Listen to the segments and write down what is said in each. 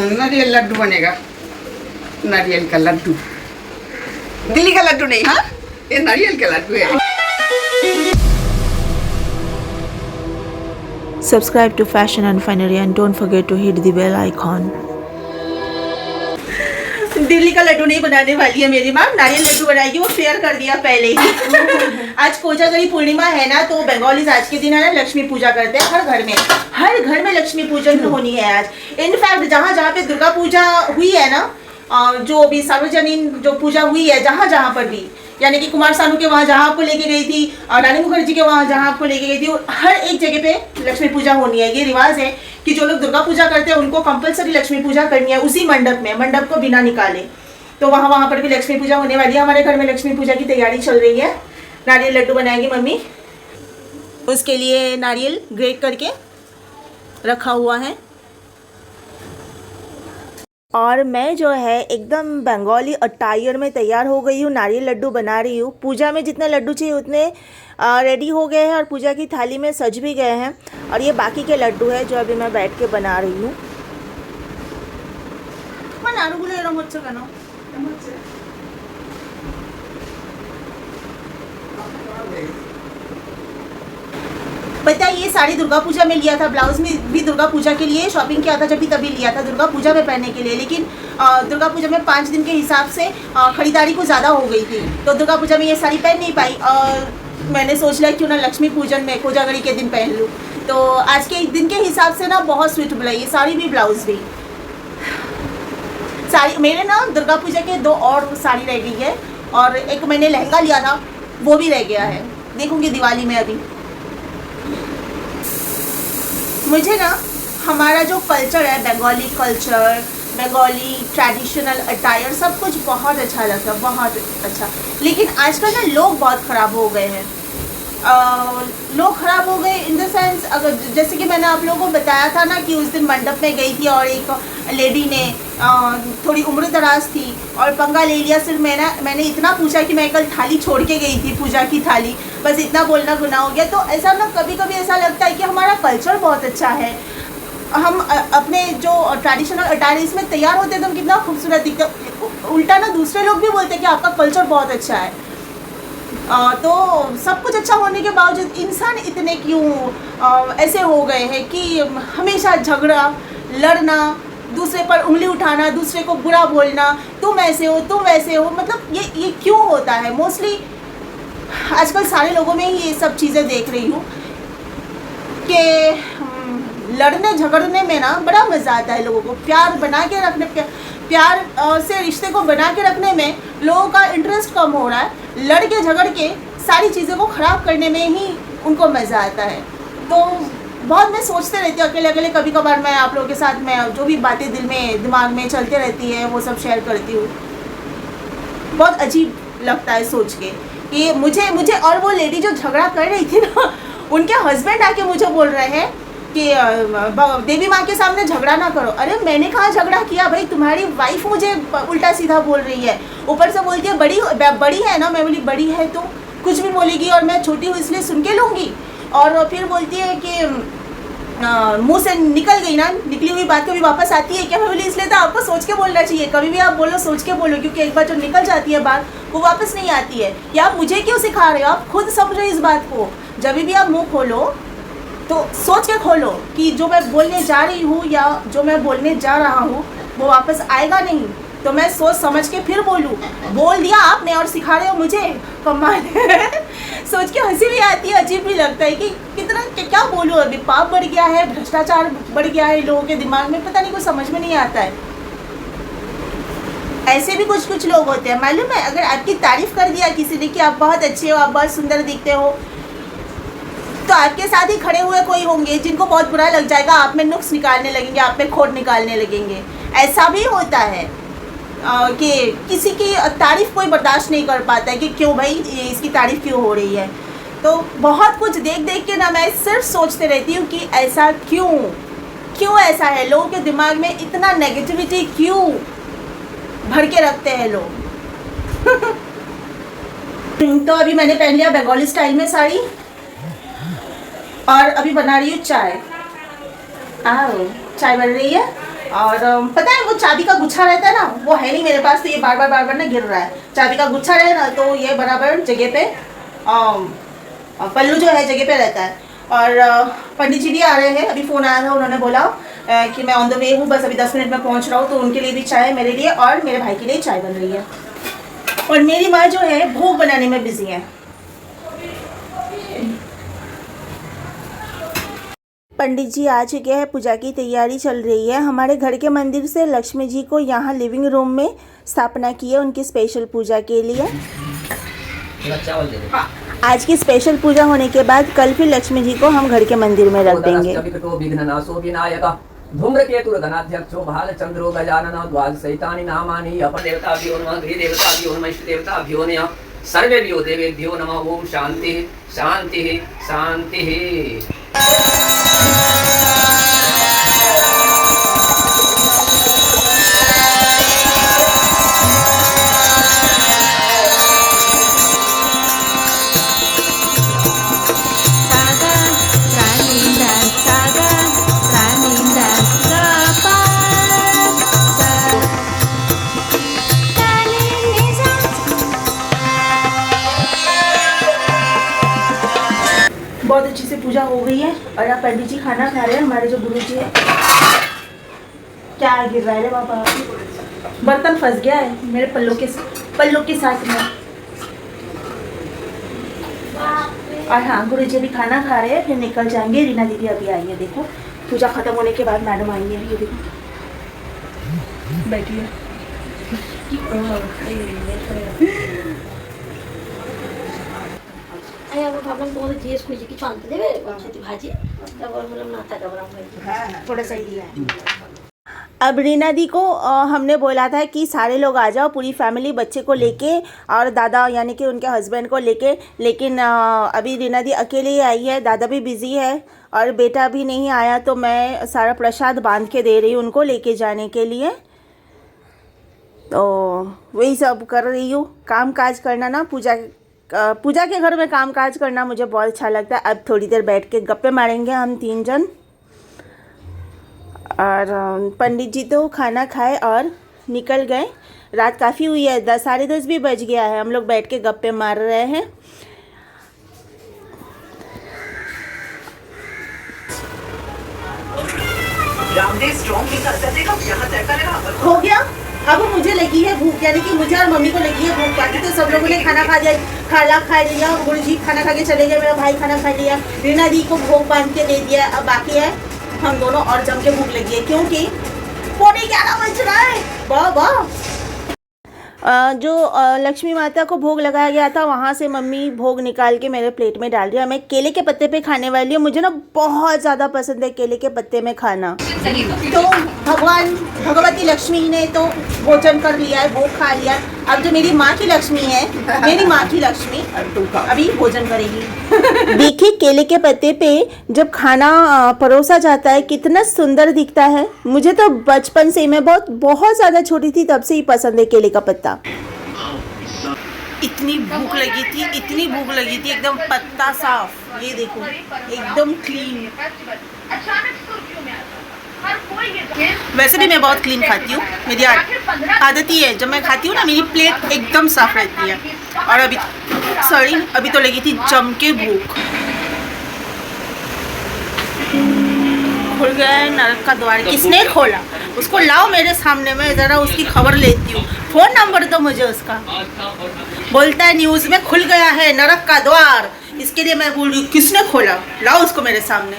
नारियल लड्डू बनेगा। नारियल का लड्डू, दिल्ली का लड्डू नहीं, हाँ ये नारियल का लड्डू है। Subscribe to Fashion and Finery and don't forget to hit the bell icon. Delhi का लड्डू नहीं बनाने वाली है मेरी माँ, नारियल लड्डू बनाएगी। वो शेयर कर दिया पहले ही। आज कोजागरी पूर्णिमा है ना, तो बंगालीज आज के दिन है ना लक्ष्मी पूजा करते हैं। हर घर में लक्ष्मी पूजन होनी है आज। इनफैक्ट जहाँ जहाँ पे दुर्गा पूजा हुई है ना, जो भी सार्वजनिक जो पूजा हुई है जहाँ जहाँ पर भी, यानी कि कुमार सानू के वहाँ जहाँ आपको लेके गई थी और रानी मुखर्जी के वहाँ जहाँ आपको लेके गई थी, हर एक जगह पे लक्ष्मी पूजा होनी है। ये रिवाज है कि जो लोग दुर्गा पूजा करते हैं उनको कंपलसरी लक्ष्मी पूजा करनी है उसी मंडप में, मंडप को बिना निकाले। तो वहाँ पर भी लक्ष्मी पूजा होने वाली है। हमारे घर में लक्ष्मी पूजा की तैयारी चल रही है। नारियल लड्डू बनाएगी मम्मी, उसके लिए नारियल ग्रेट करके रखा हुआ है। और मैं जो है एकदम बंगाली अटायर में तैयार हो गई हूँ, नारियल लड्डू बना रही हूँ। पूजा में जितने लड्डू चाहिए उतने रेडी हो गए हैं और पूजा की थाली में सज भी गए हैं। और ये बाकी के लड्डू है जो अभी मैं बैठ के बना रही हूँ। पता है ये साड़ी दुर्गा पूजा में लिया था, ब्लाउज में भी दुर्गा पूजा के लिए शॉपिंग किया था, जब भी तभी लिया था दुर्गा पूजा में पहनने के लिए। लेकिन दुर्गा पूजा में 5 दिन के हिसाब से खरीदारी को ज़्यादा हो गई थी, तो दुर्गा पूजा में ये साड़ी पहन नहीं पाई। और मैंने सोच लिया क्यों ना लक्ष्मी पूजन में कोजागरी के दिन पहन लूँ। तो आज के दिन के हिसाब से ना बहुत स्वीटेबल है ये साड़ी भी, ब्लाउज भी। साड़ी मेरे ना दुर्गा पूजा के 2 और साड़ी रह गई है, और एक मैंने लहंगा लिया था वो भी रह गया है, देखूँगी दिवाली में। अभी मुझे ना हमारा जो कल्चर है, Bengali culture, Bengali traditional attire, सब कुछ बहुत अच्छा लगता है, बहुत अच्छा। लेकिन आजकल ना लोग बहुत ख़राब हो गए हैं। लोग ख़राब हो गए इन द सेंस, अगर जैसे कि मैंने आप लोगों को बताया था ना कि उस दिन मंडप में गई थी और एक लेडी ने थोड़ी उम्र दराज थी और पंगा ले लिया। सिर्फ मैंने इतना पूछा कि मैं कल थाली छोड़ के गई थी, पूजा की थाली, बस इतना बोलना गुनाह हो गया। तो ऐसा ना कभी कभी ऐसा लगता है कि हमारा कल्चर बहुत अच्छा है, हम अपने जो ट्रेडिशनल अटायर इसमें तैयार होते हैं तो हम कितना खूबसूरत दिखते। उल्टा ना दूसरे लोग भी बोलते हैं कि आपका कल्चर बहुत अच्छा है। तो सब कुछ अच्छा होने के बावजूद इंसान इतने क्यों ऐसे हो गए हैं कि हमेशा झगड़ा, लड़ना, दूसरे पर उंगली उठाना, दूसरे को बुरा बोलना, तुम ऐसे हो तुम वैसे हो। मतलब ये क्यों होता है? मोस्टली आजकल सारे लोगों में ही ये सब चीज़ें देख रही हूँ कि लड़ने झगड़ने में ना बड़ा मज़ा आता है लोगों को। प्यार बना के रखने, प्यार से रिश्ते को बना के रखने में लोगों का इंटरेस्ट कम हो रहा है। लड़ के झगड़ के सारी चीज़ों को ख़राब करने में ही उनको मज़ा आता है। तो बहुत मैं सोचते रहती हूँ अकेले अकेले, कभी कभार मैं आप लोगों के साथ मैं जो भी बातें दिमाग में चलते रहती है वो सब शेयर करती हूँ। बहुत अजीब लगता है सोच के कि मुझे और वो लेडी जो झगड़ा कर रही थी ना, उनके हस्बैंड आके मुझे बोल रहे हैं कि देवी माँ के सामने झगड़ा ना करो। अरे मैंने कहाँ झगड़ा किया भाई, तुम्हारी वाइफ मुझे उल्टा सीधा बोल रही है, ऊपर से बोलती है बड़ी है ना। मैं बोली बड़ी है तो कुछ भी बोलेगी और मैं छोटी हूँ इसलिए सुन के लूँगी। और फिर बोलती है कि मुंह से निकल गई ना, निकली हुई बात कभी वापस आती है क्या? मैं बोली इसलिए तो आपको सोच के बोलना चाहिए, कभी भी आप बोलो सोच के बोलो, क्योंकि एक बार जो निकल जाती है बात वो वापस नहीं आती है। या आप मुझे क्यों सिखा रहे हो? आप खुद समझो इस बात को। जब भी आप मुँह खोलो तो सोच के खोलो कि जो मैं बोलने जा रही हूँ या जो मैं बोलने जा रहा हूँ वो वापस आएगा नहीं, तो मैं सोच समझ के फिर बोलूँ। बोल दिया आपने और सिखा रहे हो मुझे, कमाल। सोच के हंसी भी आती है, अजीब भी लगता है कि कितना क्या बोलूँ। अभी पाप बढ़ गया है, भ्रष्टाचार बढ़ गया है लोगों के दिमाग में, पता नहीं कुछ समझ में नहीं आता है। ऐसे भी कुछ लोग होते हैं, मालूम है, अगर आपकी तारीफ कर दिया किसी ने कि आप बहुत अच्छे हो, आप बहुत सुंदर दिखते हो, तो आपके साथ ही खड़े हुए कोई होंगे जिनको बहुत बुरा लग जाएगा, आप में नुक्स निकालने लगेंगे, आप में खोट निकालने लगेंगे। ऐसा भी होता है कि किसी की तारीफ़ कोई बर्दाश्त नहीं कर पाता है कि क्यों भाई इसकी तारीफ़ क्यों हो रही है। तो बहुत कुछ देख के ना मैं सिर्फ सोचते रहती हूँ कि ऐसा क्यों ऐसा है, लोगों के दिमाग में इतना नेगेटिविटी क्यों भर के रखते हैं लोग। तो अभी मैंने पहन लिया बंगाली स्टाइल में साड़ी और अभी बना रही हूँ चाय। आओ, चाय बन रही है। और पता है वो चाबी का गुच्छा रहता है ना, वो है नहीं मेरे पास, तो ये बार बार ना गिर रहा है। चाबी का गुच्छा रहे ना तो ये बराबर जगह पे पल्लू जो है जगह पे रहता है। और पंडित जी भी आ रहे हैं, अभी फ़ोन आया था, उन्होंने बोला कि मैं ऑन द वे हूँ, बस अभी 10 मिनट में पहुँच रहा हूँ। तो उनके लिए भी चाय, मेरे लिए और मेरे भाई के लिए चाय बन रही है। और मेरी माँ जो है भोग बनाने में बिजी है। पंडित जी आ चुके हैं, पूजा की तैयारी चल रही है। हमारे घर के मंदिर से लक्ष्मी जी को यहाँ लिविंग रूम में स्थापना की है उनकी स्पेशल पूजा के लिए। आज की स्पेशल पूजा होने के बाद कल फिर लक्ष्मी जी को हम घर के मंदिर में रख देंगे। धूम्रकेतुर्गणाध्यक्षो भालचंद्रो गजाननो द्वादशैतानि नामानि अपदेवताभ्यो नमः गृहदेवताभ्यो नमः इष्टदेवताभ्यो नमः सर्वेभ्यो देवेभ्यो नमः। ओम शांति शांति शांति। बहुत अच्छी से पूजा हो गई है और अब पंडित जी खाना खा रहे हैं। हमारे जो गुरु जी है, क्या गिर रहा है रे बाबा, बर्तन फंस गया है मेरे पल्लों के साथ में। और हाँ, गुरु जी भी खाना खा रहे हैं, फिर निकल जाएंगे। रीना दीदी अभी आई है, देखो पूजा खत्म होने के बाद मैडम आई है, ये देखो बैठी है। আমি ভাবলাম তোমাদের জিজ্ঞেস করেছি কিছু আনতে দেবে সেটি ভাজি, তারপর বললাম না থাকা বললাম थोड़ा सा ही दिया है। अब रीना दी को हमने बोला था कि सारे लोग आ जाओ, पूरी फैमिली बच्चे को लेके और दादा यानी कि उनके हस्बैंड को लेके, लेकिन अभी रीना दी अकेले ही आई है, दादा भी बिज़ी है और बेटा भी नहीं आया। तो मैं सारा प्रसाद बांध के दे रही हूँ उनको लेके जाने के लिए। तो वही सब कर रही हूँ, काम काज करना ना, पूजा के घर में काम काज करना मुझे बहुत अच्छा लगता है। अब थोड़ी देर बैठ के गप्पे मारेंगे हम 3 जन। और पंडित जी तो खाना खाए और निकल गए। रात काफ़ी हुई है, 10 साढ़े 10 भी बज गया है। हम लोग बैठ के गप्पे मार रहे हैं। हो गया। अब मुझे लगी है भूख, यानी कि मुझे और मम्मी को लगी है भूख। बाकी तो सब लोगों ने खाना खा लिया। गुरु जी खाना खा के चले गए, मेरा भाई खाना खा लिया, रीना दी को भोग बांध के दे दिया। अब बाकी है हम दोनों और जम के भूख लगी है, क्योंकि 11:15 बज रहा है। वाह। जो लक्ष्मी माता को भोग लगाया गया था, वहाँ से मम्मी भोग निकाल के मेरे प्लेट में डाल रही है। मैं केले के पत्ते पे खाने वाली हूँ, मुझे ना बहुत ज़्यादा पसंद है केले के पत्ते में खाना। तो भगवती लक्ष्मी ने तो भोजन कर लिया है, भोग खा लिया। अब जो मेरी माँ की लक्ष्मी है, मेरी माँ की लक्ष्मी अभी भोजन करेगी। देखिए केले के पत्ते पे जब खाना परोसा जाता है कितना सुंदर दिखता है। मुझे तो बचपन से, मैं बहुत ज़्यादा छोटी थी तब से ही पसंद है केले का पत्ता। इतनी भूख लगी थी, एकदम पत्ता साफ, ये देखो एकदम क्लीन। वैसे भी मैं बहुत क्लीन खाती हूँ, मेरी आदत ही है। जब मैं खाती हूँ ना, मेरी प्लेट एकदम साफ रहती है। और अभी तो लगी थी जम के भूख। खुल गया है नरक का द्वार। किसने खोला? उसको लाओ मेरे सामने, मैं ज़रा उसकी खबर लेती हूँ। फ़ोन नंबर दो मुझे उसका। बोलता है न्यूज़ में खुल गया है नरक का द्वार, इसके लिए मैं बोल रही हूँ किसने खोला, लाओ उसको मेरे सामने।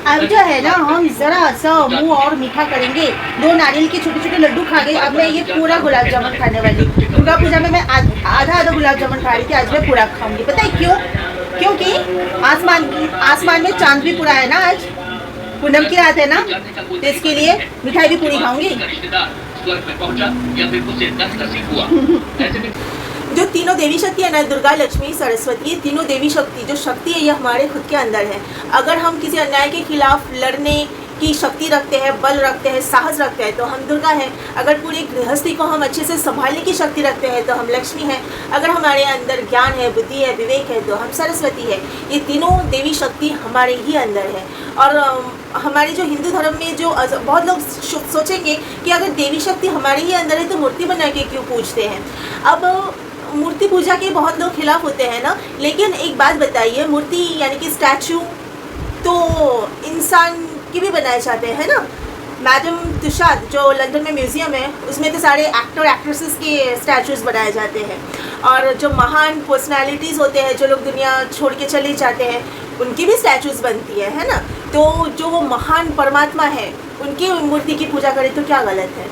अब जो है ना, हम ज़रा सा मुंह और मीठा करेंगे। 2 नारियल के छोटे छोटे लड्डू खा गए, अब मैं ये पूरा गुलाब जामुन खाने वाली। दुर्गा पूजा में मैं आधा गुलाब जामुन खा रही थी, आज मैं पूरा खाऊंगी। पता है क्यों? क्योंकि आसमान में चांद भी पूरा है ना, आज पूनम की रात है ना, तो इसके लिए मिठाई भी पूरी खाऊंगी। जो तीनों देवी शक्ति है ना, दुर्गा, लक्ष्मी, सरस्वती, ये तीनों देवी शक्ति जो शक्ति है, ये हमारे खुद के अंदर है। अगर हम किसी अन्याय के खिलाफ लड़ने की शक्ति रखते हैं, बल रखते हैं, साहस रखते हैं तो हम दुर्गा हैं। अगर पूरी गृहस्थी को हम अच्छे से संभालने की शक्ति रखते हैं तो हम लक्ष्मी हैं। अगर हमारे अंदर ज्ञान है, बुद्धि है, विवेक है तो हम सरस्वती है। ये तीनों देवी शक्ति हमारे ही अंदर है। और हमारे जो हिंदू धर्म में जो बहुत लोग सोचेंगे कि अगर देवी शक्ति हमारे ही अंदर है तो मूर्ति बना के क्यों पूजते हैं। अब मूर्ति पूजा के बहुत लोग खिलाफ होते हैं ना, लेकिन एक बात बताइए, मूर्ति यानी कि स्टैचू तो इंसान के भी बनाए जाते हैं ना। मैडम तुषाद जो लंदन में म्यूज़ियम है उसमें तो सारे एक्टर एक्ट्रेसेस के स्टैचूज़ बनाए जाते हैं। और जो महान पर्सनालिटीज़ होते हैं, जो लोग दुनिया छोड़ के चले जाते हैं, उनकी भी स्टैचूज़ बनती है ना। तो जो वो महान परमात्मा है उनकी मूर्ति की पूजा करें तो क्या गलत है।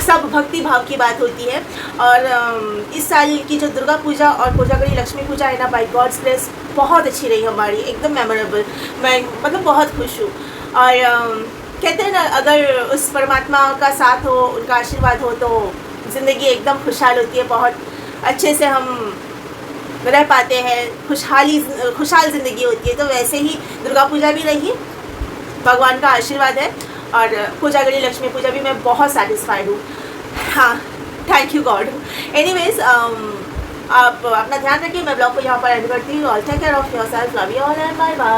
सब भक्ति भाव की बात होती है। और इस साल की जो दुर्गा पूजा और कोजागरी लक्ष्मी पूजा है ना, बाय गॉड्स ग्रेस बहुत अच्छी रही हमारी, एकदम मेमोरेबल। मैं मतलब बहुत खुश हूँ। और कहते हैं ना, अगर उस परमात्मा का साथ हो, उनका आशीर्वाद हो तो ज़िंदगी एकदम खुशहाल होती है। बहुत अच्छे से हम रह पाते हैं, खुशहाल ज़िंदगी होती है। तो वैसे ही दुर्गा पूजा भी रही, भगवान का आशीर्वाद है। और कोजागरी लक्ष्मी पूजा भी मैं बहुत सेटिस्फाइड हूँ। हाँ, थैंक यू गॉड। एनीवेज, आप अपना ध्यान रखिए। मैं ब्लॉग को यहाँ पर एंड करती हूँ। All take care of yourself, love you all and bye bye.